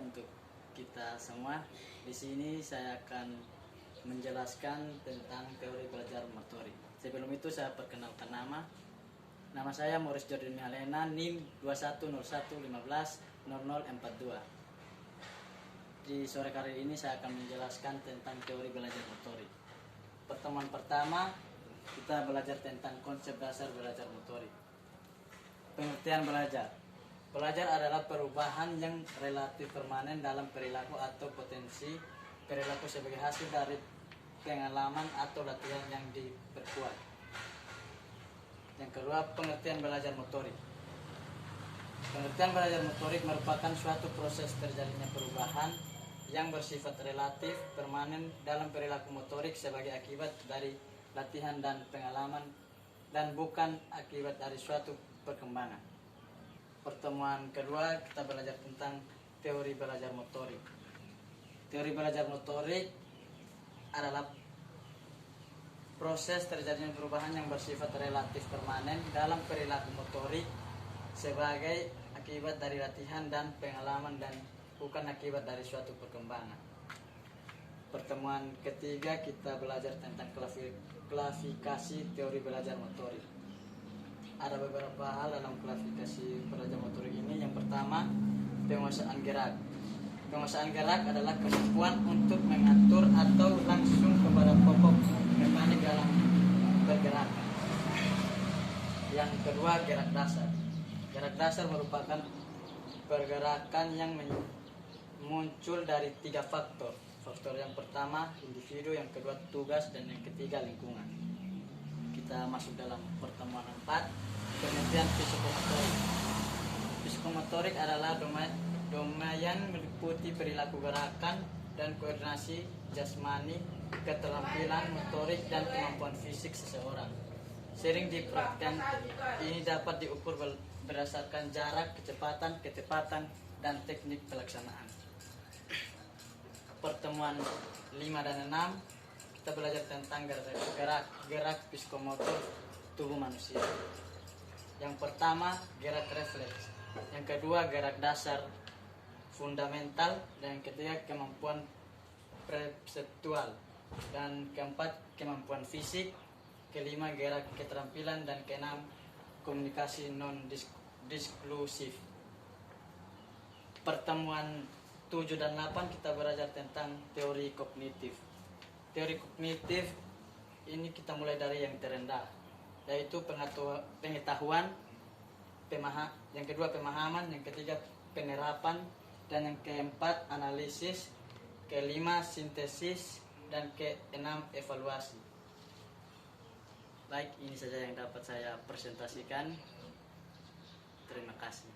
untuk kita semua. Di sini saya akan menjelaskan tentang teori belajar motorik. Sebelum itu saya perkenalkan nama. Nama saya Morris Jordan Mihalena, NIM 2101150042. Di sore kali ini saya akan menjelaskan tentang teori belajar motorik. Pertemuan pertama kita belajar tentang konsep dasar belajar motorik. Pengertian belajar. Belajar adalah perubahan yang relatif permanen dalam perilaku atau potensi perilaku sebagai hasil dari pengalaman atau latihan yang diperkuat. Yang kedua, pengertian belajar motorik. Pengertian belajar motorik merupakan suatu proses terjadinya perubahan yang bersifat relatif permanen dalam perilaku motorik sebagai akibat dari latihan dan pengalaman dan bukan akibat dari suatu perkembangan. Pertemuan kedua kita belajar tentang teori belajar motorik. Teori belajar motorik adalah proses terjadinya perubahan yang bersifat relatif permanen dalam perilaku motorik sebagai akibat dari latihan dan pengalaman dan bukan akibat dari suatu perkembangan. Pertemuan ketiga kita belajar tentang klasifikasi teori belajar motorik. Ada beberapa hal dalam klasifikasi belajar motorik ini. Yang pertama, penguasaan gerak. Penguasaan gerak adalah kemampuan untuk mengatur atau langsung kepada pokok mekanik dalam pergerakan. Yang kedua, gerak dasar. Gerak dasar merupakan pergerakan yang muncul dari 3 faktor. Faktor yang pertama, individu, yang kedua, tugas, dan yang ketiga, lingkungan. Kita masuk dalam pertemuan 4, pengertian psikomotorik. Psikomotorik adalah domain yang meliputi perilaku gerakan dan koordinasi jasmani, keterampilan motorik dan kemampuan fisik seseorang. Sering diperhatikan ini dapat diukur berdasarkan jarak, kecepatan, ketepatan, dan teknik pelaksanaan. Pertemuan 5 dan 6 kita belajar tentang gerak psikomotor tubuh manusia. Yang pertama, gerak refleks. Yang kedua, gerak dasar fundamental. Dan yang ketiga, kemampuan perseptual. Dan keempat, kemampuan fisik. Kelima, gerak keterampilan. Dan keenam, komunikasi non-disklusif. Pertemuan 7 dan 8 kita belajar tentang teori kognitif. Teori kognitif ini kita mulai dari yang terendah, yaitu pengetahuan, yang kedua pemahaman, yang ketiga penerapan, dan yang keempat analisis, kelima sintesis, dan keenam evaluasi. Baik, ini saja yang dapat saya presentasikan. Terima kasih.